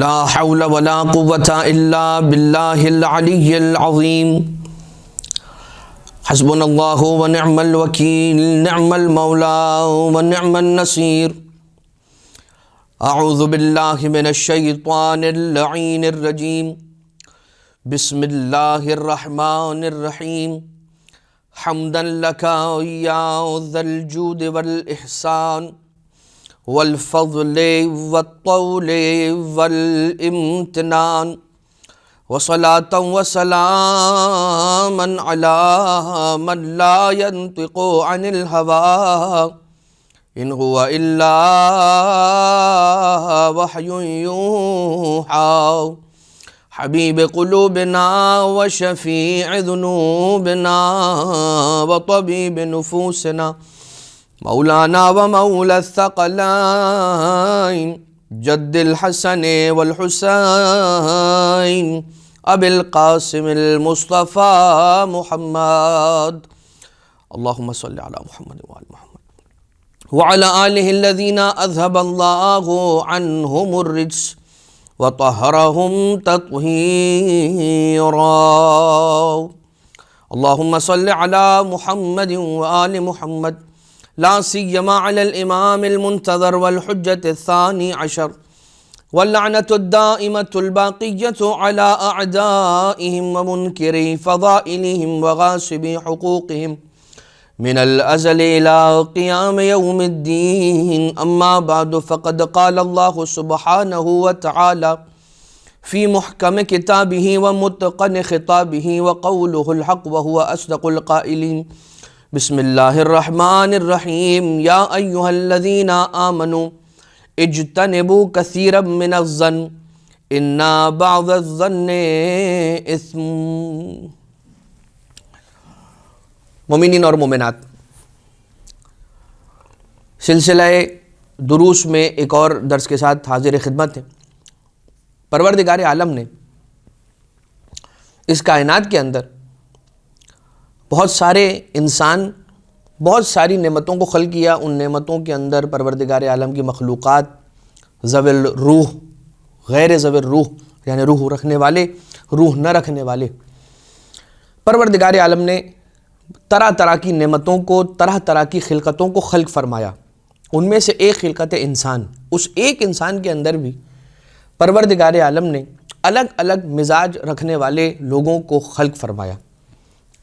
لا حول ولا قوة الا باللہ العلی العظیم حسبنا اللہ ونعم الوکیل نعم المولا ونعم النصیر اعوذ باللہ من الشیطان اللعین الرجیم بسم اللہ الرحمن الرحیم حمدا لک یا ذا الجود والاحسان والفضل والطول والامتنان وصلاة وسلاما على من لا ينطق عن الهوى إن هو إلا وحي يوحى حبيب قلوبنا وشفيع ذنوبنا وطبيب نفوسنا مولانا ومولى الثقلين جد الحسن والحسين ابي القاسم المصطفى محمد اللهم صل على محمد وعلى محمد وعلى آله الذين أذهب الله عنهم الرجس وطهرهم تطهيرا اللهم صل على محمد وآل محمد لا سيما على الإمام المنتظر والحجة الثاني عشر واللعنة الدائمة الباقية على أعدائهم ومنكري فضائلهم وغاصبي حقوقهم من الأزل إلى قيام يوم الدين أما بعد فقد قال الله سبحانه وتعالى في محكم كتابه ومتقن خطابه وقوله الحق وهو أصدق القائلين بسم اللہ الرحمن الرحیم یا ایہا الذین آمنوا اجتنبوا کثیرا من الظن ان بعض الظن اثم۔ مومنین اور مومنات، سلسلہ دروس میں ایک اور درس کے ساتھ حاضر خدمت ہیں۔ پروردگار عالم نے اس کائنات کے اندر بہت سارے انسان بہت ساری نعمتوں کو خلق کیا۔ ان نعمتوں کے اندر پروردگار عالم کی مخلوقات ذوی الروح، غیر ذوی الروح یعنی روح رکھنے والے، روح نہ رکھنے والے، پروردگار عالم نے طرح طرح کی نعمتوں کو، طرح طرح کی خلقتوں کو خلق فرمایا۔ ان میں سے ایک خلقت انسان، اس ایک انسان کے اندر بھی پروردگار عالم نے الگ الگ مزاج رکھنے والے لوگوں کو خلق فرمایا۔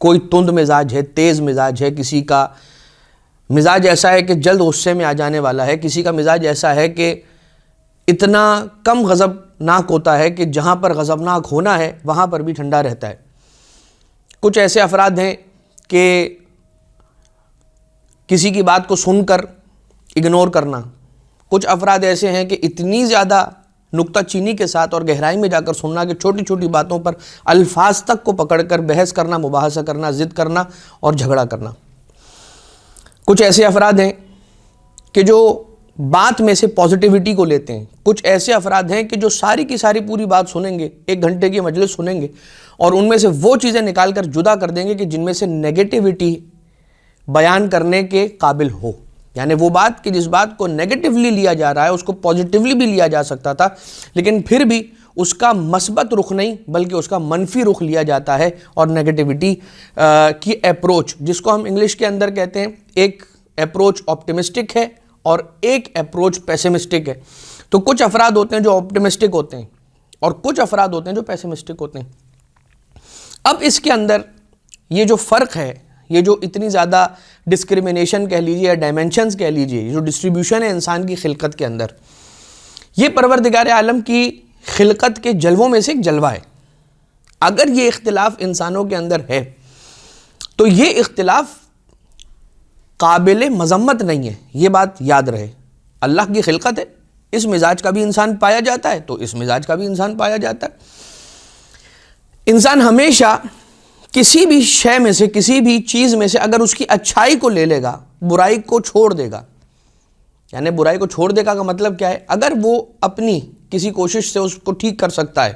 کوئی تند مزاج ہے، تیز مزاج ہے، کسی کا مزاج ایسا ہے کہ جلد غصے میں آ جانے والا ہے، کسی کا مزاج ایسا ہے کہ اتنا کم غضبناک ہوتا ہے کہ جہاں پر غضبناک ہونا ہے وہاں پر بھی ٹھنڈا رہتا ہے۔ کچھ ایسے افراد ہیں کہ کسی کی بات کو سن کر اگنور کرنا، کچھ افراد ایسے ہیں کہ اتنی زیادہ نکتہ چینی کے ساتھ اور گہرائی میں جا کر سننا کہ چھوٹی چھوٹی باتوں پر الفاظ تک کو پکڑ کر بحث کرنا، مباحثہ کرنا، ضد کرنا اور جھگڑا کرنا۔ کچھ ایسے افراد ہیں کہ جو بات میں سے پازیٹیوٹی کو لیتے ہیں، کچھ ایسے افراد ہیں کہ جو ساری کی ساری پوری بات سنیں گے، 1 گھنٹے کی مجلس سنیں گے اور ان میں سے وہ چیزیں نکال کر جدا کر دیں گے کہ جن میں سے نیگیٹیوٹی بیان کرنے کے قابل ہو، یعنی وہ بات کہ جس بات کو نیگیٹیولی لیا جا رہا ہے اس کو پازیٹیولی بھی لیا جا سکتا تھا، لیکن پھر بھی اس کا مثبت رخ نہیں بلکہ اس کا منفی رخ لیا جاتا ہے، اور نیگیٹیوٹی کی اپروچ، جس کو ہم انگلش کے اندر کہتے ہیں، ایک اپروچ آپٹیمسٹک ہے اور ایک اپروچ پیسمسٹک ہے۔ تو کچھ افراد ہوتے ہیں جو آپٹیمسٹک ہوتے ہیں اور کچھ افراد ہوتے ہیں جو پیسمسٹک ہوتے ہیں۔ اب اس کے اندر یہ جو فرق ہے، یہ جو اتنی زیادہ ڈسکریمنیشن کہہ لیجیے یا ڈائمنشنز کہہ لیجیے، یہ جو ڈسٹریبیوشن ہے انسان کی خلقت کے اندر، یہ پروردگار عالم کی خلقت کے جلووں میں سے ایک جلوہ ہے۔ اگر یہ اختلاف انسانوں کے اندر ہے تو یہ اختلاف قابل مذمت نہیں ہے، یہ بات یاد رہے۔ اللہ کی خلقت ہے، اس مزاج کا بھی انسان پایا جاتا ہے تو اس مزاج کا بھی انسان پایا جاتا ہے۔ انسان ہمیشہ کسی بھی شے میں سے، کسی بھی چیز میں سے اگر اس کی اچھائی کو لے لے گا، برائی کو چھوڑ دے گا، یعنی برائی کو چھوڑ دے گا کا مطلب کیا ہے؟ اگر وہ اپنی کسی کوشش سے اس کو ٹھیک کر سکتا ہے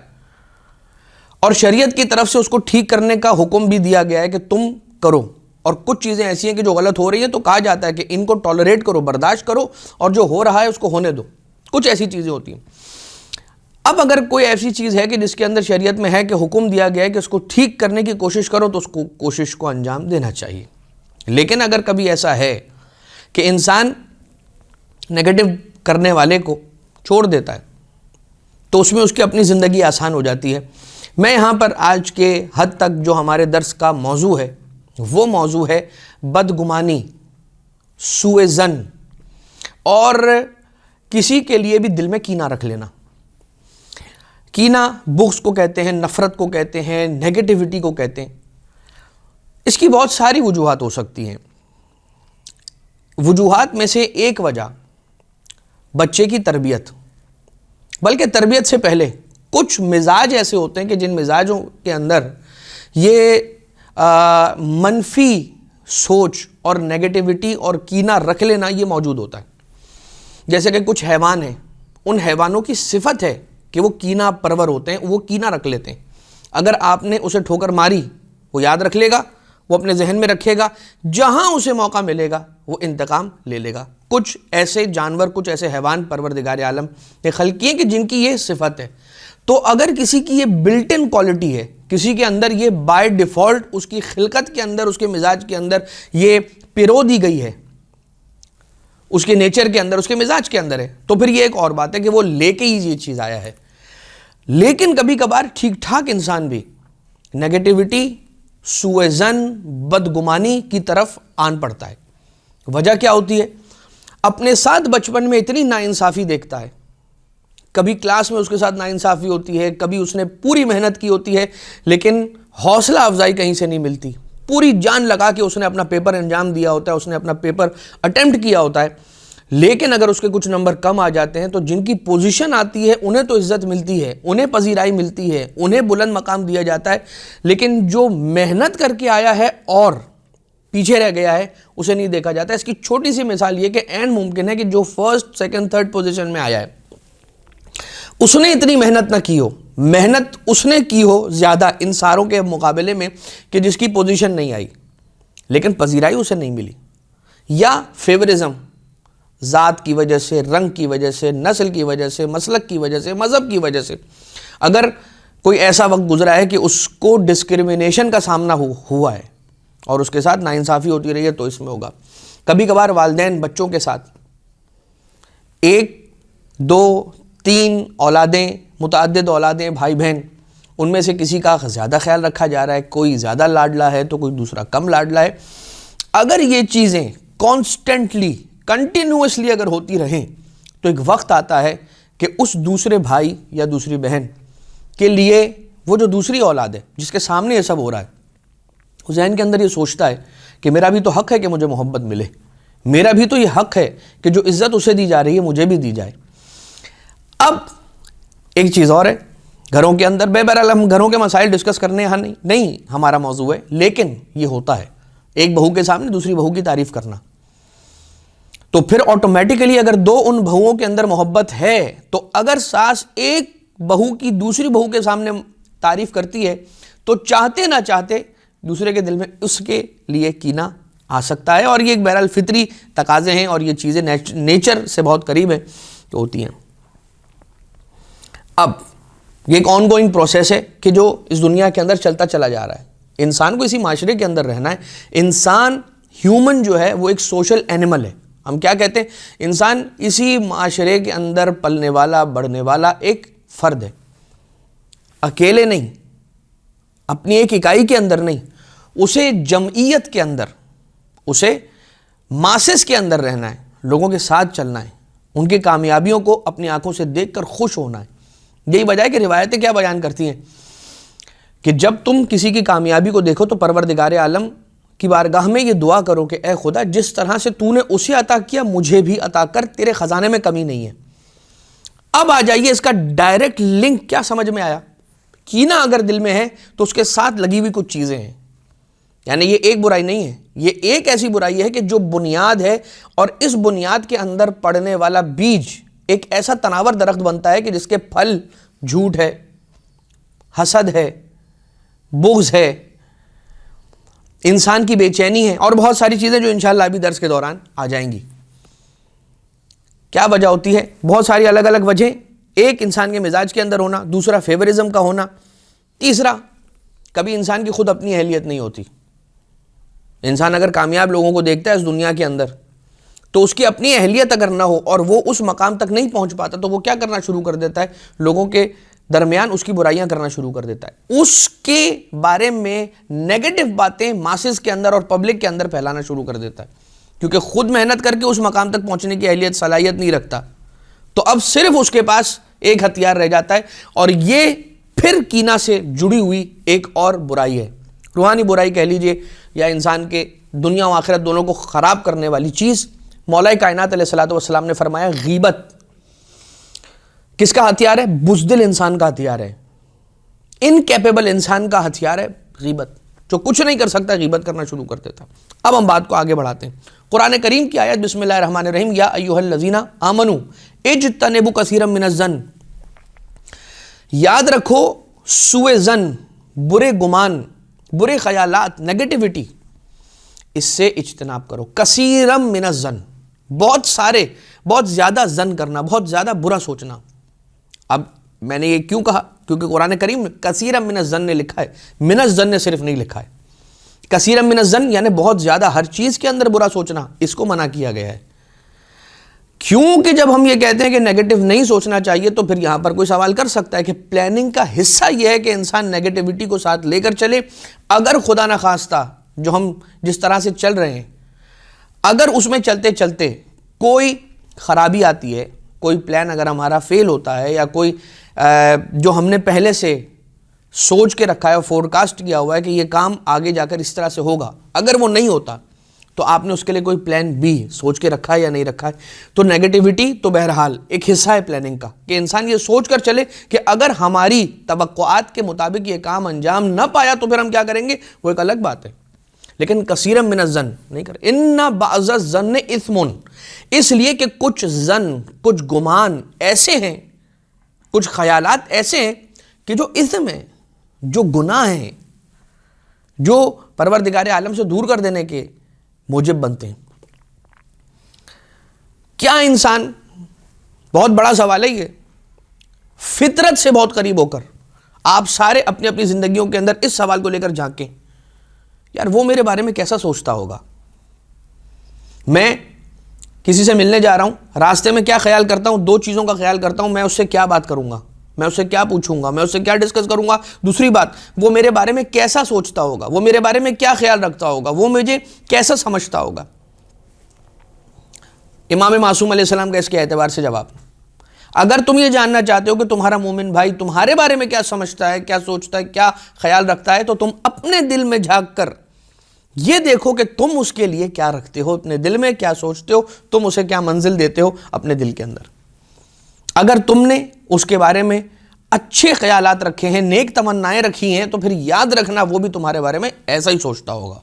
اور شریعت کی طرف سے اس کو ٹھیک کرنے کا حکم بھی دیا گیا ہے کہ تم کرو، اور کچھ چیزیں ایسی ہیں کہ جو غلط ہو رہی ہیں تو کہا جاتا ہے کہ ان کو ٹالریٹ کرو، برداشت کرو، اور جو ہو رہا ہے اس کو ہونے دو۔ کچھ ایسی چیزیں ہوتی ہیں۔ اب اگر کوئی ایسی چیز ہے کہ جس کے اندر شریعت میں ہے کہ حکم دیا گیا ہے کہ اس کو ٹھیک کرنے کی کوشش کرو تو اس کو کوشش کو انجام دینا چاہیے. لیکن اگر کبھی ایسا ہے کہ انسان نیگیٹو کرنے والے کو چھوڑ دیتا ہے تو اس میں اس کی اپنی زندگی آسان ہو جاتی ہے. میں یہاں پر آج کے حد تک جو ہمارے درس کا موضوع ہے وہ موضوع ہے بدگمانی، سوء ظن، اور کسی کے لیے بھی دل میں کینہ رکھ لینا. کینہ بغض کو کہتے ہیں، نفرت کو کہتے ہیں، نیگیٹیوٹی کو کہتے ہیں. اس کی بہت ساری وجوہات ہو سکتی ہیں. وجوہات میں سے ایک وجہ بچے کی تربیت، بلکہ تربیت سے پہلے کچھ مزاج ایسے ہوتے ہیں کہ جن مزاجوں کے اندر یہ منفی سوچ اور نیگیٹیوٹی اور کینہ رکھ لینا یہ موجود ہوتا ہے. جیسے کہ کچھ حیوان ہیں، ان حیوانوں کی صفت ہے کہ وہ کینہ پرور ہوتے ہیں، وہ کینہ رکھ لیتے ہیں. اگر آپ نے اسے ٹھوکر ماری وہ یاد رکھ لے گا، وہ اپنے ذہن میں رکھے گا، جہاں اسے موقع ملے گا وہ انتقام لے لے گا. کچھ ایسے جانور، کچھ ایسے حیوان پروردگار عالم نے خلق کیے کہ جن کی یہ صفت ہے. تو اگر کسی کی یہ بلٹ ان کوالٹی ہے، کسی کے اندر یہ بائی ڈیفالٹ اس کی خلقت کے اندر، اس کے مزاج کے اندر یہ پیرو دی گئی ہے، اس کے نیچر کے اندر، اس کے مزاج کے اندر ہے، تو پھر یہ ایک اور بات ہے کہ وہ لے کے ہی یہ چیز آیا ہے. لیکن کبھی کبھار ٹھیک ٹھاک انسان بھی نیگیٹیوٹی، سوء ظن، بدگمانی کی طرف آن پڑتا ہے. وجہ کیا ہوتی ہے؟ اپنے ساتھ بچپن میں اتنی ناانصافی دیکھتا ہے. کبھی کلاس میں اس کے ساتھ ناانصافی ہوتی ہے، کبھی اس نے پوری محنت کی ہوتی ہے لیکن حوصلہ افزائی کہیں سے نہیں ملتی. پوری جان لگا کے اس نے اپنا پیپر انجام دیا ہوتا ہے، اس نے اپنا پیپر اٹیمپٹ کیا ہوتا ہے، لیکن اگر اس کے کچھ نمبر کم آ جاتے ہیں تو جن کی پوزیشن آتی ہے انہیں تو عزت ملتی ہے، انہیں پذیرائی ملتی ہے، انہیں بلند مقام دیا جاتا ہے، لیکن جو محنت کر کے آیا ہے اور پیچھے رہ گیا ہے اسے نہیں دیکھا جاتا. اس کی چھوٹی سی مثال یہ کہ این ممکن ہے کہ جو فرسٹ، سیکنڈ، تھرڈ پوزیشن میں آیا ہے اس نے اتنی محنت نہ کی ہو، محنت اس نے کی ہو زیادہ ان ساروں کے مقابلے میں کہ جس کی پوزیشن نہیں آئی، لیکن پذیرائی اسے نہیں ملی. یا فیورزم، ذات کی وجہ سے، رنگ کی وجہ سے، نسل کی وجہ سے، مسلک کی وجہ سے، مذہب کی وجہ سے، اگر کوئی ایسا وقت گزرا ہے کہ اس کو ڈسکریمنیشن کا سامنا ہوا ہے اور اس کے ساتھ ناانصافی ہوتی رہی ہے تو اس میں ہوگا. کبھی کبھار والدین بچوں کے ساتھ 1، 2، 3 اولادیں، متعدد اولادیں، بھائی بہن، ان میں سے کسی کا زیادہ خیال رکھا جا رہا ہے، کوئی زیادہ لاڈلا ہے تو کوئی دوسرا کم لاڈلا ہے. اگر یہ چیزیں کانسٹنٹلی، کنٹینیوسلی اگر ہوتی رہیں تو ایک وقت آتا ہے کہ اس دوسرے بھائی یا دوسری بہن کے لیے وہ جو دوسری اولاد ہے جس کے سامنے یہ سب ہو رہا ہے، وہ ذہن کے اندر یہ سوچتا ہے کہ میرا بھی تو حق ہے کہ مجھے محبت ملے، میرا بھی تو یہ حق ہے کہ جو عزت اسے دی جا رہی ہے مجھے بھی دی جائے. اب ایک چیز اور ہے، گھروں کے اندر بہرحال ہم گھروں کے مسائل ڈسکس کرنے یہاں نہیں ہمارا موضوع ہے، لیکن یہ ہوتا ہے ایک بہو کے سامنے دوسری بہو کی تعریف کرنا. تو پھر آٹومیٹیکلی اگر دو ان بہوؤں کے اندر محبت ہے تو اگر ساس ایک بہو کی دوسری بہو کے سامنے تعریف کرتی ہے تو چاہتے نہ چاہتے دوسرے کے دل میں اس کے لیے کینہ آ سکتا ہے. اور یہ ایک بہرحال فطری تقاضے ہیں اور یہ چیزیں نیچر سے بہت قریب ہیں تو ہوتی ہیں. اب یہ ایک آن گوئنگ پروسیس ہے کہ جو اس دنیا کے اندر چلتا چلا جا رہا ہے. انسان کو اسی معاشرے کے اندر رہنا ہے. انسان، ہیومن جو ہے وہ ایک سوشل اینیمل ہے. ہم کیا کہتے ہیں؟ انسان اسی معاشرے کے اندر پلنے والا، بڑھنے والا ایک فرد ہے، اکیلے نہیں، اپنی ایک اکائی کے اندر نہیں، اسے جمعیت کے اندر، اسے ماسس کے اندر رہنا ہے، لوگوں کے ساتھ چلنا ہے، ان کی کامیابیوں کو اپنی آنکھوں سے دیکھ کر خوش ہونا ہے. یہی وجہ ہے کہ روایتیں کیا بیان کرتی ہیں کہ جب تم کسی کی کامیابی کو دیکھو تو پروردگار عالم کی بارگاہ میں یہ دعا کرو کہ اے خدا، جس طرح سے تو نے اسے عطا کیا مجھے بھی عطا کر، تیرے خزانے میں کمی نہیں ہے. اب آ جائیے اس کا ڈائریکٹ لنک کیا سمجھ میں آیا؟ کینہ اگر دل میں ہے تو اس کے ساتھ لگی ہوئی کچھ چیزیں ہیں. یعنی یہ ایک برائی نہیں ہے، یہ ایک ایسی برائی ہے کہ جو بنیاد ہے، اور اس بنیاد کے اندر پڑنے والا بیج ایک ایسا تناور درخت بنتا ہے کہ جس کے پھل جھوٹ ہے، حسد ہے، بغض ہے، انسان کی بے چینی ہے، اور بہت ساری چیزیں جو انشاءاللہ ابھی درس کے دوران آ جائیں گی. کیا وجہ ہوتی ہے؟ بہت ساری الگ الگ وجہیں ایک انسان کے مزاج کے اندر ہونا، دوسرا فیورزم کا ہونا، تیسرا کبھی انسان کی خود اپنی اہلیت نہیں ہوتی. انسان اگر کامیاب لوگوں کو دیکھتا ہے اس دنیا کے اندر تو اس کی اپنی اہلیت اگر نہ ہو اور وہ اس مقام تک نہیں پہنچ پاتا تو وہ کیا کرنا شروع کر دیتا ہے؟ لوگوں کے درمیان اس کی برائیاں کرنا شروع کر دیتا ہے، اس کے بارے میں نیگیٹو باتیں ماسز کے اندر اور پبلک کے اندر پھیلانا شروع کر دیتا ہے، کیونکہ خود محنت کر کے اس مقام تک پہنچنے کی اہلیت صلاحیت نہیں رکھتا. تو اب صرف اس کے پاس ایک ہتھیار رہ جاتا ہے، اور یہ پھر کینہ سے جڑی ہوئی ایک اور برائی ہے، روحانی برائی کہہ لیجئے یا انسان کے دنیا و آخرت دونوں کو خراب کرنے والی چیز. مولا کائنات علیہ الصلوۃ والسلام نے فرمایا غیبت کس کا ہتھیار ہے؟ بزدل انسان کا ہتھیار ہے، انکیپیبل انسان کا ہتھیار ہے غیبت. جو کچھ نہیں کر سکتا غیبت کرنا شروع کر دیتا. اب ہم بات کو آگے بڑھاتے ہیں. قرآن کریم کی آیت بسم اللہ الرحمن الرحیم، یا ایھا الذین آمنوا اجتنبوا کثیرا من الظن. یاد رکھو سوء ظن، برے گمان، برے خیالات، نیگیٹیوٹی، اس سے اجتناب کرو. کثیرا من الظن، بہت سارے، بہت زیادہ ظن کرنا، بہت زیادہ برا سوچنا. اب میں نے یہ کیوں کہا؟ کیونکہ قرآن کریم میں کثیرا من الظن نے لکھا ہے، من الظن نے صرف نہیں لکھا ہے. کثیرا من الظن یعنی بہت زیادہ ہر چیز کے اندر برا سوچنا، اس کو منع کیا گیا ہے. کیونکہ جب ہم یہ کہتے ہیں کہ نیگیٹو نہیں سوچنا چاہیے تو پھر یہاں پر کوئی سوال کر سکتا ہے کہ پلاننگ کا حصہ یہ ہے کہ انسان نیگیٹیوٹی کو ساتھ لے کر چلے. اگر خدا نخواستہ جو ہم جس طرح سے چل رہے ہیں، اگر اس میں چلتے چلتے کوئی خرابی آتی ہے، کوئی پلان اگر ہمارا فیل ہوتا ہے، یا کوئی جو ہم نے پہلے سے سوچ کے رکھا ہے اور فور کاسٹ کیا ہوا ہے کہ یہ کام آگے جا کر اس طرح سے ہوگا، اگر وہ نہیں ہوتا تو آپ نے اس کے لیے کوئی پلان بی سوچ کے رکھا ہے یا نہیں رکھا ہے. تو نیگیٹیوٹی تو بہرحال ایک حصہ ہے پلاننگ کا، کہ انسان یہ سوچ کر چلے کہ اگر ہماری توقعات کے مطابق یہ کام انجام نہ پایا تو پھر ہم کیا کریں گے، وہ ایک الگ بات ہے. لیکن کثیرا من الظن نہیں کرے. ان بعض الظن اثم، اس لیے کہ کچھ ظن، کچھ گمان ایسے ہیں، کچھ خیالات ایسے ہیں کہ جو اثم ہیں، جو گناہ ہیں، جو پروردگار عالم سے دور کر دینے کے موجب بنتے ہیں. کیا انسان، بہت بڑا سوال ہے یہ، فطرت سے بہت قریب ہو کر آپ سارے اپنی اپنی زندگیوں کے اندر اس سوال کو لے کر جھانکیں، یار وہ میرے بارے میں کیسا سوچتا ہوگا. میں کسی سے ملنے جا رہا ہوں، راستے میں کیا خیال کرتا ہوں؟ دو چیزوں کا خیال کرتا ہوں. میں اس سے کیا بات کروں گا، میں اس سے کیا پوچھوں گا، میں اس سے کیا ڈسکس کروں گا. دوسری بات، وہ میرے بارے میں کیسا سوچتا ہوگا، وہ میرے بارے میں کیا خیال رکھتا ہوگا، وہ مجھے کیسا سمجھتا ہوگا. امام معصوم علیہ السلام کا اس کے اعتبار سے جواب، اگر تم یہ جاننا چاہتے ہو کہ تمہارا مومن بھائی تمہارے بارے میں کیا سمجھتا ہے، کیا سوچتا ہے، کیا خیال رکھتا ہے، تو تم اپنے دل میں جھانک کر یہ دیکھو کہ تم اس کے لیے کیا رکھتے ہو، اپنے دل میں کیا سوچتے ہو، تم اسے کیا منزل دیتے ہو اپنے دل کے اندر. اگر تم نے اس کے بارے میں اچھے خیالات رکھے ہیں، نیک تمنائیں رکھی ہیں، تو پھر یاد رکھنا وہ بھی تمہارے بارے میں ایسا ہی سوچتا ہوگا.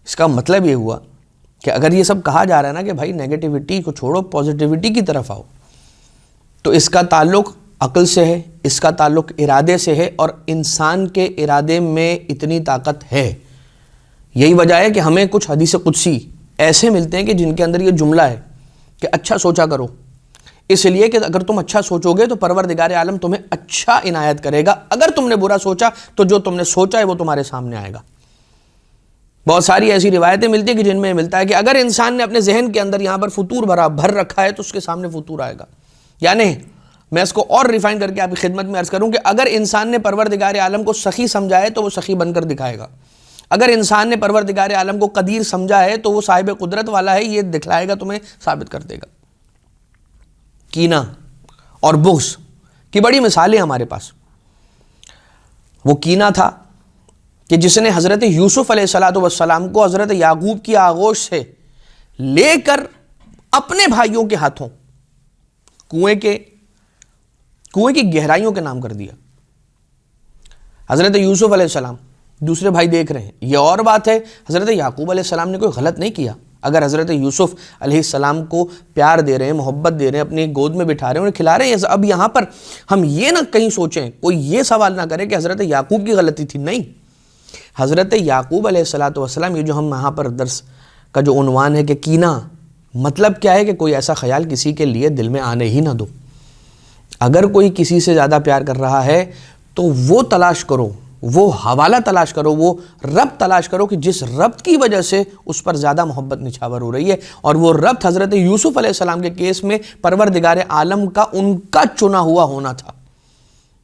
اس کا مطلب یہ ہوا کہ اگر یہ سب کہا جا رہا ہے نا کہ بھائی نیگیٹیوٹی کو چھوڑو، پازیٹیوٹی کی طرف آؤ، تو اس کا تعلق عقل سے ہے، اس کا تعلق ارادے سے ہے، اور انسان کے ارادے میں اتنی طاقت ہے. یہی وجہ ہے کہ ہمیں کچھ حدیث قدسی ایسے ملتے ہیں کہ جن کے اندر یہ جملہ ہے کہ اچھا سوچا کرو، اس لیے کہ اگر تم اچھا سوچو گے تو پروردگار عالم تمہیں اچھا عنایت کرے گا. اگر تم نے برا سوچا تو جو تم نے سوچا ہے وہ تمہارے سامنے آئے گا. بہت ساری ایسی روایتیں ملتی ہیں کہ جن میں ملتا ہے کہ اگر انسان نے اپنے ذہن کے اندر یہاں پر فطور بھر رکھا ہے تو اس کے سامنے فطور آئے گا. یعنی میں اس کو اور ریفائن کر کے آپ کی خدمت میں عرض کروں کہ اگر انسان نے پروردگار عالم کو سخی سمجھا ہے تو وہ سخی بن کر دکھائے گا. اگر انسان نے پروردگار عالم کو قدیر سمجھا ہے تو وہ صاحب قدرت والا ہے، یہ دکھلائے گا، تمہیں ثابت کر دے گا. کینہ اور بغض کی بڑی مثالیں ہمارے پاس. وہ کینہ تھا کہ جس نے حضرت یوسف علیہ السلام کو حضرت یعقوب کی آغوش سے لے کر اپنے بھائیوں کے ہاتھوں کنویں کی گہرائیوں کے نام کر دیا. حضرت یوسف علیہ السلام، دوسرے بھائی دیکھ رہے ہیں. یہ اور بات ہے، حضرت یعقوب علیہ السلام نے کوئی غلط نہیں کیا. اگر حضرت یوسف علیہ السلام کو پیار دے رہے ہیں، محبت دے رہے ہیں، اپنی گود میں بٹھا رہے ہیں، انہیں کھلا رہے ہیں. اب یہاں پر ہم یہ نہ کہیں سوچیں، کوئی یہ سوال نہ کرے کہ حضرت یعقوب کی غلطی تھی. نہیں، حضرت یعقوب علیہ السلام، یہ جو ہم یہاں پر درس کا جو عنوان ہے کہ کینہ، مطلب کیا ہے کہ کوئی ایسا خیال کسی کے لیے دل میں آنے ہی نہ دو. اگر کوئی کسی سے زیادہ پیار کر رہا ہے تو وہ تلاش کرو، وہ حوالہ تلاش کرو، وہ ربط تلاش کرو کہ جس ربط کی وجہ سے اس پر زیادہ محبت نچھاور ہو رہی ہے، اور وہ ربط حضرت یوسف علیہ السلام کے کیس میں پروردگار عالم کا ان کا چنا ہوا ہونا تھا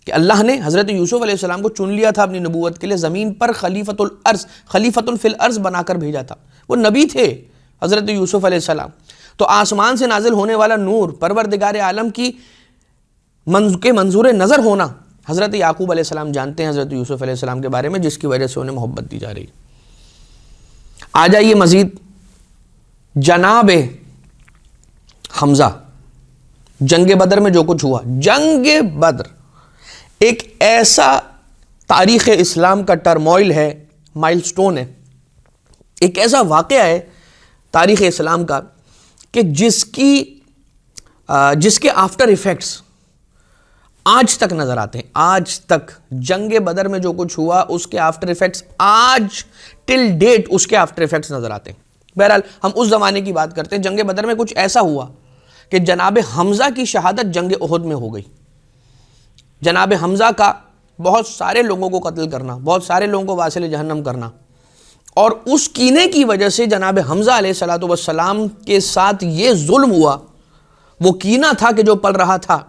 کہ اللہ نے حضرت یوسف علیہ السلام کو چن لیا تھا اپنی نبوت کے لیے، زمین پر خلیفۃ فی الارض بنا کر بھیجا تھا، وہ نبی تھے حضرت یوسف علیہ السلام۔ تو آسمان سے نازل ہونے والا نور، پروردگار عالم کی کے منظور نظر ہونا، حضرت یعقوب علیہ السلام جانتے ہیں حضرت یوسف علیہ السلام کے بارے میں، جس کی وجہ سے انہیں محبت دی جا رہی۔ آ جائیے مزید، جناب حمزہ، جنگ بدر میں جو کچھ ہوا، جنگ بدر ایک ایسا تاریخ اسلام کا ٹرموائل ہے، مائل سٹون ہے، ایک ایسا واقعہ ہے تاریخ اسلام کا کہ جس کے آفٹر ایفیکٹس آج تک نظر آتے ہیں۔ آج تک جنگ بدر میں جو کچھ ہوا اس کے آفٹر ایفیکٹس آج ٹل ڈیٹ اس کے آفٹر ایفیکٹس نظر آتے ہیں۔ بہرحال ہم اس زمانے کی بات کرتے ہیں۔ جنگ بدر میں کچھ ایسا ہوا کہ جناب حمزہ کی شہادت جنگ احد میں ہو گئی۔ جناب حمزہ کا بہت سارے لوگوں کو قتل کرنا، بہت سارے لوگوں کو واصل جہنم کرنا، اور اس کینے کی وجہ سے جناب حمزہ علیہ السلام کے ساتھ یہ ظلم ہوا۔ وہ کینہ تھا کہ جو پل رہا تھا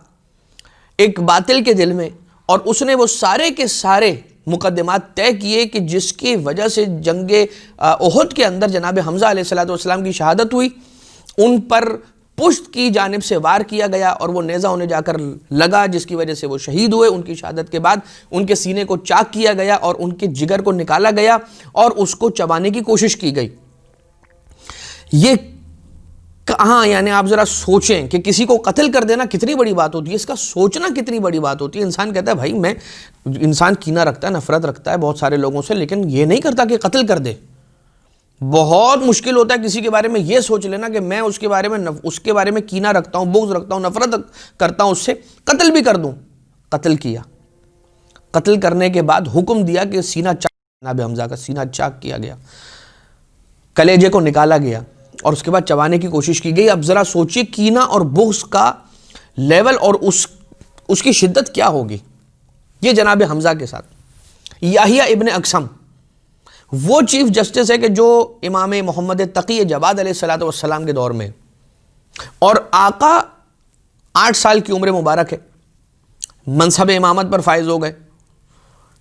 ایک باطل کے دل میں، اور اس نے وہ سارے کے سارے مقدمات طے کیے کہ جس کی وجہ سے جنگ احد کے اندر جناب حمزہ علیہ السلام کی شہادت ہوئی۔ ان پر پشت کی جانب سے وار کیا گیا اور وہ نیزہ انہیں جا کر لگا، جس کی وجہ سے وہ شہید ہوئے۔ ان کی شہادت کے بعد ان کے سینے کو چاک کیا گیا اور ان کے جگر کو نکالا گیا اور اس کو چبانے کی کوشش کی گئی۔ یہ کہاں، یعنی آپ ذرا سوچیں کہ کسی کو قتل کر دینا کتنی بڑی بات ہوتی ہے، اس کا سوچنا کتنی بڑی بات ہوتی ہے۔ انسان کہتا ہے بھائی انسان کینہ رکھتا ہے، نفرت رکھتا ہے بہت سارے لوگوں سے، لیکن یہ نہیں کرتا کہ قتل کر دے۔ بہت مشکل ہوتا ہے کسی کے بارے میں یہ سوچ لینا کہ میں اس کے بارے میں کینہ رکھتا ہوں، بغض رکھتا ہوں، نفرت کرتا ہوں، اس سے قتل بھی کر دوں۔ قتل کیا، قتل کرنے کے بعد حکم دیا کہ سینہ چاک، جناب حمزہ کا سینہ چاک کیا گیا، کلیجے کو نکالا گیا اور اس کے بعد چبانے کی کوشش کی گئی۔ اب ذرا سوچئے کینہ اور بغض کا لیول اور اس کی شدت کیا ہوگی۔ یہ جناب حمزہ کے ساتھ۔ یحییٰ ابن اقسم وہ چیف جسٹس ہے کہ جو امام محمد تقی جواد علیہ السلام کے دور میں، اور آقا 8 سال کی عمر مبارک ہے، منصب امامت پر فائز ہو گئے۔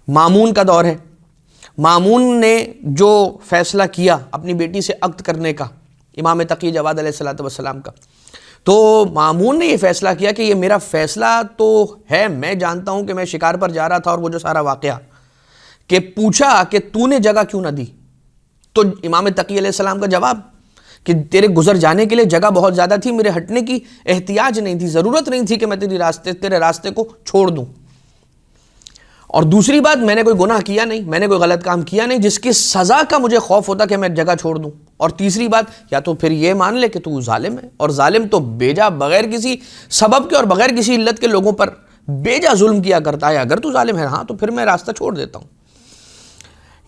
مامون کا دور ہے، مامون نے جو فیصلہ کیا اپنی بیٹی سے عقد کرنے کا، امام تقی جواد علیہ السلام کا، تو مامون نے یہ فیصلہ کیا کہ یہ میرا فیصلہ تو ہے، میں جانتا ہوں کہ میں شکار پر جا رہا تھا، اور وہ جو سارا واقعہ کہ پوچھا کہ تو نے جگہ کیوں نہ دی، تو امام تقی علیہ السلام کا جواب کہ تیرے گزر جانے کے لیے جگہ بہت زیادہ تھی، میرے ہٹنے کی احتیاج نہیں تھی، ضرورت نہیں تھی کہ میں تیرے راستے کو چھوڑ دوں۔ اور دوسری بات، میں نے کوئی گناہ کیا نہیں، میں نے کوئی غلط کام کیا نہیں جس کی سزا کا مجھے خوف ہوتا کہ میں جگہ چھوڑ دوں۔ اور تیسری بات، یا تو پھر یہ مان لے کہ تو ظالم ہے، اور ظالم تو بیجا بغیر کسی سبب کے اور بغیر کسی علت کے لوگوں پر بیجا ظلم کیا کرتا ہے۔ اگر تو ظالم ہے ہاں تو پھر میں راستہ چھوڑ دیتا ہوں۔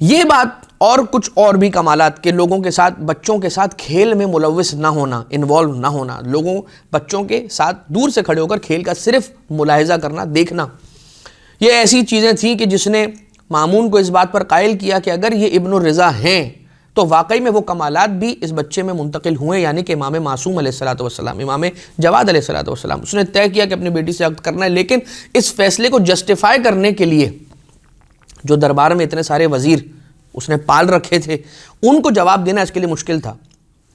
یہ بات اور کچھ اور بھی کمالات کہ لوگوں کے ساتھ، بچوں کے ساتھ کھیل میں ملوث نہ ہونا، انوالو نہ ہونا، بچوں کے ساتھ دور سے کھڑے ہو کر کھیل کا صرف ملاحظہ کرنا، دیکھنا، یہ ایسی چیزیں تھیں کہ جس نے مامون کو اس بات پر قائل کیا کہ اگر یہ ابن الرضا ہیں تو واقعی میں وہ کمالات بھی اس بچے میں منتقل ہوئے، یعنی کہ امام معصوم علیہ السلام، امام جواد علیہ السلام۔ اس نے طے کیا کہ اپنی بیٹی سے عقد کرنا ہے، لیکن اس فیصلے کو جسٹیفائی کرنے کے لیے جو دربار میں اتنے سارے وزیر اس نے پال رکھے تھے، ان کو جواب دینا اس کے لیے مشکل تھا،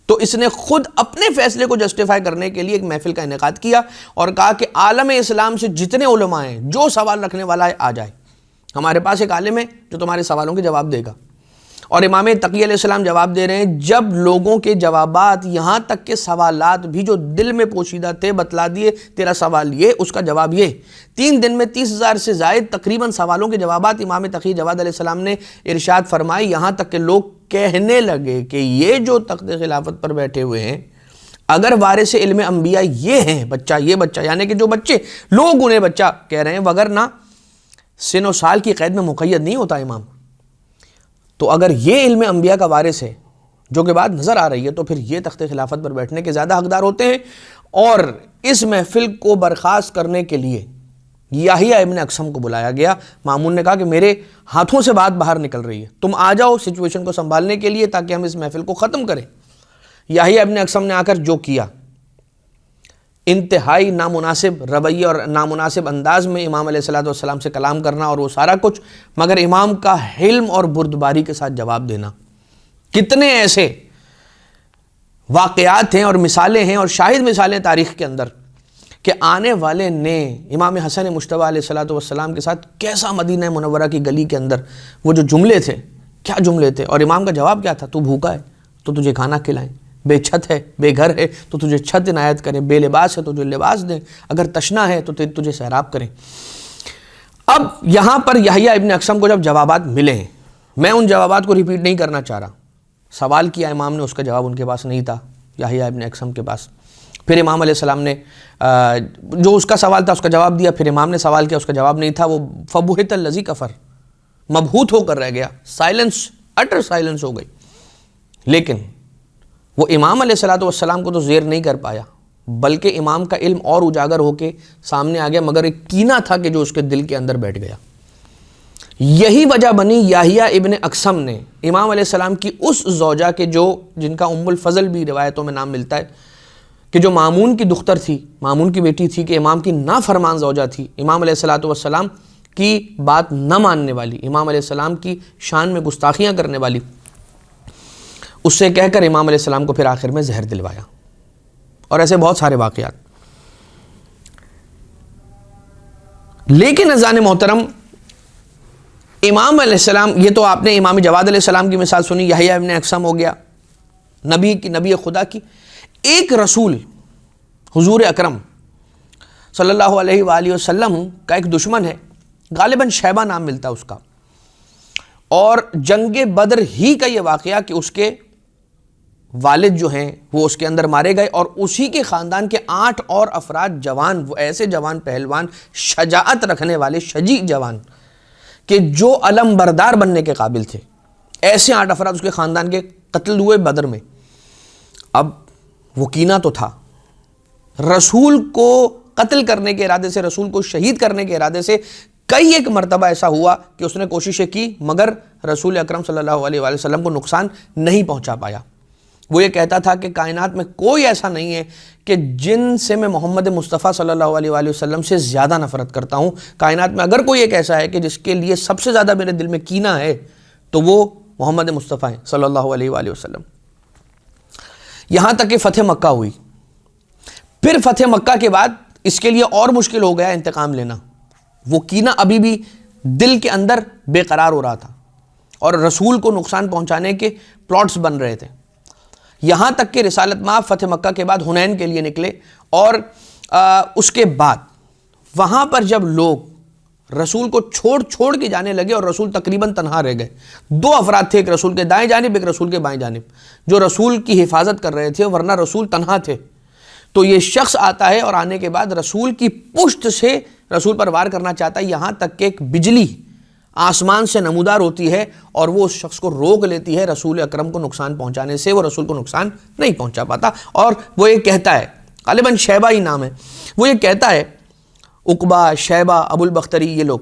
تو اس نے خود اپنے فیصلے کو جسٹیفائی کرنے کے لیے ایک محفل کا انعقاد کیا اور کہا کہ عالم اسلام سے جتنے علماء ہیں، جو سوال رکھنے والا ہے آ جائے، ہمارے پاس ایک عالم ہے جو تمہارے سوالوں کے جواب دے گا۔ اور امام تقی علیہ السلام جواب دے رہے ہیں، جب لوگوں کے جوابات یہاں تک کہ سوالات بھی جو دل میں پوشیدہ تھے بتلا دیے، تیرا سوال یہ، اس کا جواب یہ۔ 3 دن میں 30,000 سے زائد تقریباً سوالوں کے جوابات امام تقی جواد علیہ السلام نے ارشاد فرمائے، یہاں تک کہ لوگ کہنے لگے کہ یہ جو تخت خلافت پر بیٹھے ہوئے ہیں، اگر وارث علم انبیاء یہ ہیں، یہ بچہ یعنی کہ جو بچے لوگ انہیں بچہ کہہ رہے ہیں، وگرنہ سن و سال کی قید میں مقید نہیں ہوتا امام، تو اگر یہ علم انبیاء کا وارث ہے جو کہ بات نظر آ رہی ہے، تو پھر یہ تخت خلافت پر بیٹھنے کے زیادہ حقدار ہوتے ہیں۔ اور اس محفل کو برخاست کرنے کے لیے یحییٰ ابن اقسم کو بلایا گیا. مامون نے کہا کہ میرے ہاتھوں سے بات باہر نکل رہی ہے, تم آ جاؤ سچویشن کو سنبھالنے کے لیے تاکہ ہم اس محفل کو ختم کریں. یحییٰ ابن اقسم نے آ کر جو کیا, انتہائی نامناسب رویے اور نامناسب انداز میں امام علیہ السلام سے کلام کرنا اور وہ سارا کچھ, مگر امام کا حلم اور بردباری کے ساتھ جواب دینا. کتنے ایسے واقعات ہیں اور مثالیں ہیں اور شاہد مثالیں تاریخ کے اندر کہ آنے والے نے امام حسن مجتبیٰ علیہ السلام کے ساتھ کیسا مدینہ منورہ کی گلی کے اندر وہ جو جملے تھے, کیا جملے تھے, اور امام کا جواب کیا تھا, تو بھوکا ہے تو تجھے کھانا کھلائیں, بے چھت ہے بے گھر ہے تو تجھے چھت عنایت کریں, بے لباس ہے تو تجھے لباس دیں, اگر تشنا ہے تو تجھے سیراب کریں. اب یہاں پر یحییٰ ابن اقسم کو جب جوابات ملے ہیں, میں ان جوابات کو ریپیٹ نہیں کرنا چاہ رہا. سوال کیا امام نے, اس کا جواب ان کے پاس نہیں تھا, یحییٰ ابن اقسم کے پاس. پھر امام علیہ السلام نے جو اس کا سوال تھا اس کا جواب دیا, پھر امام نے سوال کیا, اس کا جواب نہیں تھا. وہ فبہت الذی کفر, مبہوت ہو کر رہ گیا, سائلنس, اٹر سائلنس ہو گئی. لیکن وہ امام علیہ السلام کو تو زیر نہیں کر پایا, بلکہ امام کا علم اور اجاگر ہو کے سامنے آ گیا, مگر ایک کینہ تھا کہ جو اس کے دل کے اندر بیٹھ گیا. یہی وجہ بنی یحییٰ ابن اقسم نے امام علیہ السلام کی اس زوجہ کے, جو جن کا ام الفضل بھی روایتوں میں نام ملتا ہے, کہ جو مامون کی دختر تھی, مامون کی بیٹی تھی, کہ امام کی نافرمان زوجہ تھی, امام علیہ السلام کی بات نہ ماننے والی, امام علیہ السلام کی شان میں گستاخیاں کرنے والی, اس سے کہہ کر امام علیہ السلام کو پھر آخر میں زہر دلوایا. اور ایسے بہت سارے واقعات. لیکن اذان محترم, امام علیہ السلام, یہ تو آپ نے امام جواد علیہ السلام کی مثال سنی, یحییٰ ابن اقسم ہو گیا, نبی خدا کی. ایک رسول حضور اکرم صلی اللہ علیہ وآلہ وسلم کا ایک دشمن ہے, غالباً شیبہ نام ملتا ہے اس کا, اور جنگ بدر ہی کا یہ واقعہ کہ اس کے والد جو ہیں وہ اس کے اندر مارے گئے, اور اسی کے خاندان کے 8 اور افراد جوان, وہ ایسے جوان پہلوان, شجاعت رکھنے والے, شجیع جوان, کہ جو علم بردار بننے کے قابل تھے, ایسے 8 افراد اس کے خاندان کے قتل ہوئے بدر میں. اب وہ کینہ تو تھا, رسول کو قتل کرنے کے ارادے سے, رسول کو شہید کرنے کے ارادے سے کئی ایک مرتبہ ایسا ہوا کہ اس نے کوششیں کی, مگر رسول اکرم صلی اللہ علیہ وآلہ وسلم کو نقصان نہیں پہنچا پایا. وہ یہ کہتا تھا کہ کائنات میں کوئی ایسا نہیں ہے کہ جن سے میں محمد مصطفیٰ صلی اللہ علیہ وآلہ وسلم سے زیادہ نفرت کرتا ہوں. کائنات میں اگر کوئی ایک ایسا ہے کہ جس کے لیے سب سے زیادہ میرے دل میں کینہ ہے تو وہ محمد مصطفیٰ ہیں صلی اللہ علیہ وآلہ وسلم. یہاں تک کہ فتح مکہ ہوئی. پھر فتح مکہ کے بعد اس کے لیے اور مشکل ہو گیا انتقام لینا. وہ کینہ ابھی بھی دل کے اندر بے قرار ہو رہا تھا, اور رسول کو نقصان پہنچانے کے پلاٹس بن رہے تھے. یہاں تک کہ رسالت مآب فتح مکہ کے بعد حنین کے لیے نکلے, اور اس کے بعد وہاں پر جب لوگ رسول کو چھوڑ کے جانے لگے اور رسول تقریباً تنہا رہ گئے. 2 افراد تھے, ایک رسول کے دائیں جانب, ایک رسول کے بائیں جانب, جو رسول کی حفاظت کر رہے تھے, ورنہ رسول تنہا تھے. تو یہ شخص آتا ہے اور آنے کے بعد رسول کی پشت سے رسول پر وار کرنا چاہتا ہے, یہاں تک کہ ایک بجلی آسمان سے نمودار ہوتی ہے اور وہ اس شخص کو روک لیتی ہے رسول اکرم کو نقصان پہنچانے سے. وہ رسول کو نقصان نہیں پہنچا پاتا, اور وہ یہ کہتا ہے, غالباً شیبہ ہی نام ہے, وہ یہ کہتا ہے, عقبہ, شیبہ, ابو البختری, یہ لوگ,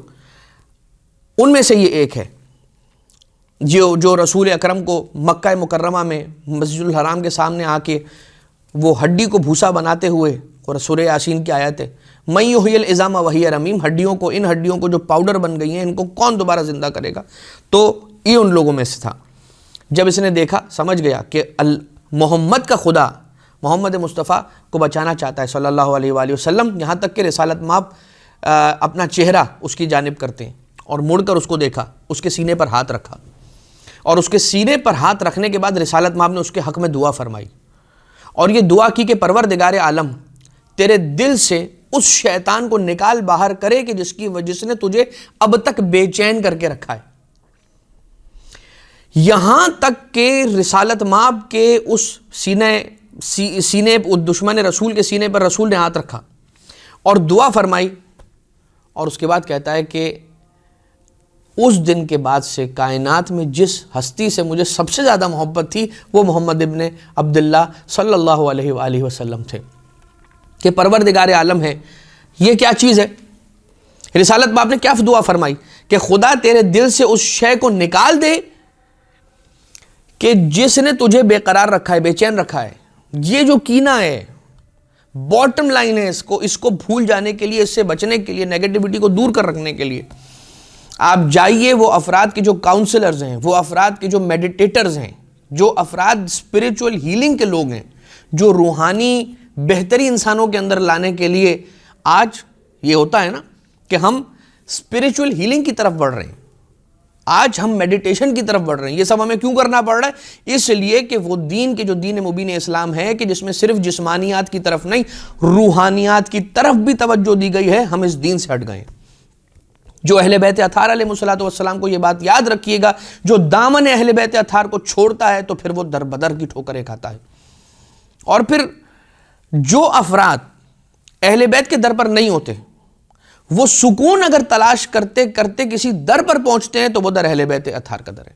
ان میں سے یہ ایک ہے جو رسول اکرم کو مکہ مکرمہ میں مسجد الحرام کے سامنے آ کے وہ ہڈی کو بھوسا بناتے ہوئے, اور سورہ یاسین کی آیت ہے, من یحیی العظام وہی رمیم, ہڈیوں کو, ان ہڈیوں کو جو پاؤڈر بن گئی ہیں, ان کو کون دوبارہ زندہ کرے گا. تو یہ ان لوگوں میں سے تھا. جب اس نے دیکھا, سمجھ گیا کہ محمد کا خدا محمد مصطفیٰ کو بچانا چاہتا ہے صلی اللہ علیہ وآلہ وسلم, یہاں تک کہ رسالت مآب اپنا چہرہ اس کی جانب کرتے ہیں, اور مڑ کر اس کو دیکھا, اس کے سینے پر ہاتھ رکھا, اور اس کے سینے پر ہاتھ رکھنے کے بعد رسالت مآب نے اس کے حق میں دعا فرمائی, اور یہ دعا کی کہ پروردگار عالم تیرے دل سے اس شیطان کو نکال باہر کرے کہ جس نے تجھے اب تک بے چین کر کے رکھا ہے. یہاں تک کہ رسالت مآب کے اس سینے دشمن رسول کے سینے پر رسول نے ہاتھ رکھا اور دعا فرمائی, اور اس کے بعد کہتا ہے کہ اس دن کے بعد سے کائنات میں جس ہستی سے مجھے سب سے زیادہ محبت تھی وہ محمد ابن عبداللہ صلی اللہ علیہ وآلہ وسلم تھے. کہ پروردگار عالم ہے, یہ کیا چیز ہے رسالت باپ نے کیا دعا فرمائی کہ خدا تیرے دل سے اس شے کو نکال دے کہ جس نے تجھے بے قرار رکھا ہے، بے چین رکھا ہے. یہ جو کینہ ہے، باٹم لائن ہے، اس کو بھول جانے کے لیے، اس سے بچنے کے لیے، نیگیٹیوٹی کو دور کر رکھنے کے لیے آپ جائیے وہ افراد کے جو کاؤنسلرز ہیں، وہ افراد کے جو میڈیٹیٹرز ہیں، جو افراد اسپریچول ہیلنگ کے لوگ ہیں، جو روحانی بہتری انسانوں کے اندر لانے کے لیے. آج یہ ہوتا ہے نا کہ ہم اسپریچول ہیلنگ کی طرف بڑھ رہے ہیں، آج ہم میڈیٹیشن کی طرف بڑھ رہے ہیں. یہ سب ہمیں کیوں کرنا پڑ رہا ہے؟ اس لیے کہ وہ دین کے جو دین مبین اسلام ہے کہ جس میں صرف جسمانیات کی طرف نہیں، روحانیات کی طرف بھی توجہ دی گئی ہے، ہم اس دین سے ہٹ گئے. جو اہل بیت اطہار علیہ السلام کو یہ بات یاد رکھیے گا، جو دامن اہل بیت اطہار کو چھوڑتا ہے تو پھر وہ در بدر کی ٹھوکریں کھاتا ہے. اور پھر جو افراد اہل بیت کے در پر نہیں ہوتے، وہ سکون اگر تلاش کرتے کرتے کسی در پر پہنچتے ہیں تو وہ در اہل بیت اطہار کا در ہے.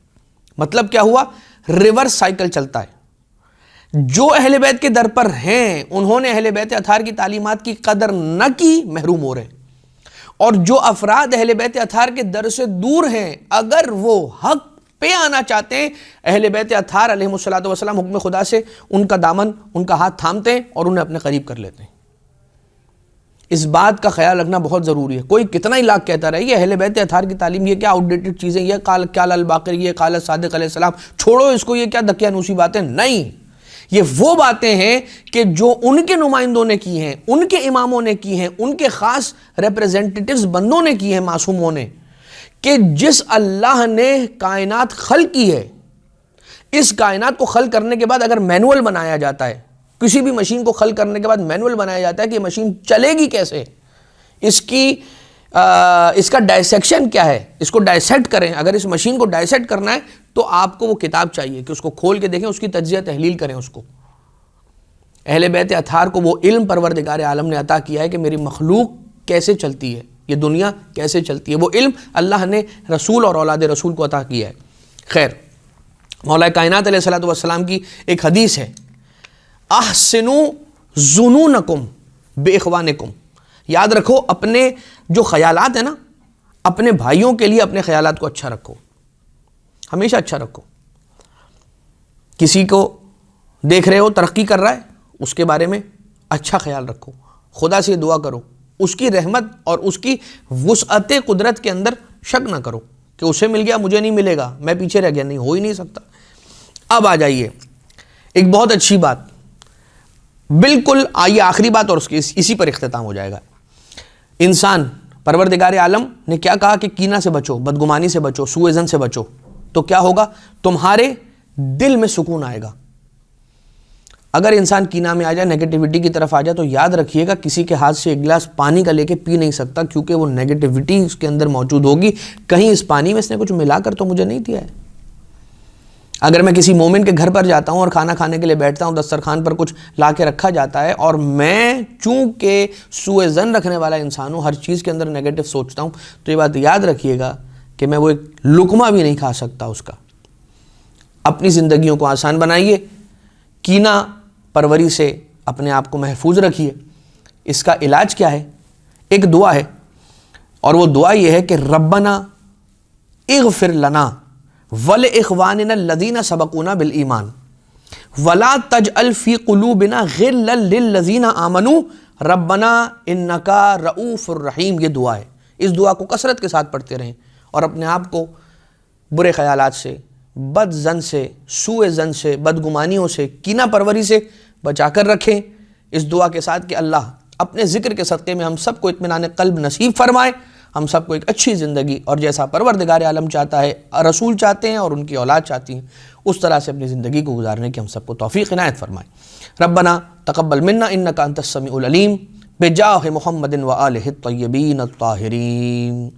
مطلب کیا ہوا؟ ریورس سائیکل چلتا ہے. جو اہل بیت کے در پر ہیں انہوں نے اہل بیت اطہار کی تعلیمات کی قدر نہ کی، محروم ہو رہے ہیں. اور جو افراد اہل بیت اطہار کے در سے دور ہیں، اگر وہ حق پہ آنا چاہتے ہیں، اہل بیت اطہار علیہ السلام حکم خدا سے ان کا دامن، ان کا ہاتھ تھامتے ہیں اور انہیں اپنے قریب کر لیتے ہیں. اس بات کا خیال رکھنا بہت ضروری ہے. کوئی کتنا ہی لاکھ کہتا رہے یہ اہل بیت اطہار کی تعلیم، یہ کیا آؤٹ ڈیٹڈ چیزیں، یہ قال الباقر، یہ قال صادق علیہ السلام، چھوڑو اس کو، یہ کیا دقیانوسی باتیں. نہیں، یہ وہ باتیں ہیں کہ جو ان کے نمائندوں نے کی ہیں، ان کے اماموں نے کی ہیں، ان کے خاص ریپریزنٹیٹیوز بندوں نے کی ہیں، معصوموں نے. کہ جس اللہ نے کائنات خلق کی ہے، اس کائنات کو خلق کرنے کے بعد اگر مینول بنایا جاتا ہے، کسی بھی مشین کو خلق کرنے کے بعد مینول بنایا جاتا ہے کہ یہ مشین چلے گی کیسے، اس کا ڈائسیکشن کیا ہے، اس کو ڈائسیکٹ کریں. اگر اس مشین کو ڈائسیکٹ کرنا ہے تو آپ کو وہ کتاب چاہیے کہ اس کو کھول کے دیکھیں، اس کی تجزیہ تحلیل کریں. اس کو اہل بیت اطہار کو وہ علم پروردگار عالم نے عطا کیا ہے کہ میری مخلوق کیسے چلتی ہے، یہ دنیا کیسے چلتی ہے. وہ علم اللہ نے رسول اور اولاد رسول کو عطا کیا ہے. خیر، مولا کائنات علیہ السلام کی ایک حدیث ہے، احسنوا ظنونکم باخوانکم. یاد رکھو اپنے جو خیالات ہیں نا، اپنے بھائیوں کے لیے اپنے خیالات کو اچھا رکھو، ہمیشہ اچھا رکھو. کسی کو دیکھ رہے ہو ترقی کر رہا ہے، اس کے بارے میں اچھا خیال رکھو. خدا سے دعا کرو، اس کی رحمت اور اس کی وسعت قدرت کے اندر شک نہ کرو کہ اسے مل گیا مجھے نہیں ملے گا، میں پیچھے رہ گیا. نہیں، ہو ہی نہیں سکتا. اب آ جائیے ایک بہت اچھی بات، بالکل آئیے آخری بات اور اسی پر اختتام ہو جائے گا. انسان، پروردگار عالم نے کیا کہا کہ کینہ سے بچو، بدگمانی سے بچو، سوء ظن سے بچو. تو کیا ہوگا؟ تمہارے دل میں سکون آئے گا. اگر انسان کینہ میں آ جائے، نیگیٹیوٹی کی طرف آ جائے، تو یاد رکھیے گا کسی کے ہاتھ سے ایک گلاس پانی کا لے کے پی نہیں سکتا، کیونکہ وہ نیگیٹیوٹی اس کے اندر موجود ہوگی. کہیں اس پانی میں اس نے کچھ ملا کر تو مجھے نہیں دیا ہے. اگر میں کسی مومن کے گھر پر جاتا ہوں اور کھانا کھانے کے لیے بیٹھتا ہوں، دسترخوان پر کچھ لا کے رکھا جاتا ہے، اور میں چونکہ سوء ظن رکھنے والا انسان ہوں، ہر چیز کے اندر نیگیٹو سوچتا ہوں، تو یہ بات یاد رکھیے گا کہ میں وہ ایک لقمہ بھی نہیں کھا سکتا اس کا. اپنی زندگیوں کو آسان بنائیے، کینہ پروری سے اپنے آپ کو محفوظ رکھیے. اس کا علاج کیا ہے؟ ایک دعا ہے، اور وہ دعا یہ ہے کہ ربنا اغفر لنا وَلِإِخْوَانِنَا الَّذِينَ سَبَقُونَا بِالْإِيمَانِ وَلَا تَجْعَلْ فِي قُلُوبِنَا غِلًّا لِّلَّذِينَ آمَنُوا رَبَّنَا إِنَّكَ رَءُوفٌ رَحِيمٌ. یہ دعا ہے. اس دعا کو کثرت کے ساتھ پڑھتے رہیں اور اپنے آپ کو برے خیالات سے، بد ظن سے، سوء ظن سے، بدگمانیوں سے، کینہ پروری سے بچا کر رکھیں. اس دعا کے ساتھ کہ اللہ اپنے ذکر کے صدقے میں ہم سب کو اطمینان قلب نصیب فرمائے، ہم سب کو ایک اچھی زندگی، اور جیسا پروردگار عالم چاہتا ہے، رسول چاہتے ہیں اور ان کی اولاد چاہتی ہیں، اس طرح سے اپنی زندگی کو گزارنے کی ہم سب کو توفیق عنایت فرمائے. ربنا تقبل منا انک انت السمیع العلیم بجاہ محمد و آلہ الطیبین الطاہرین.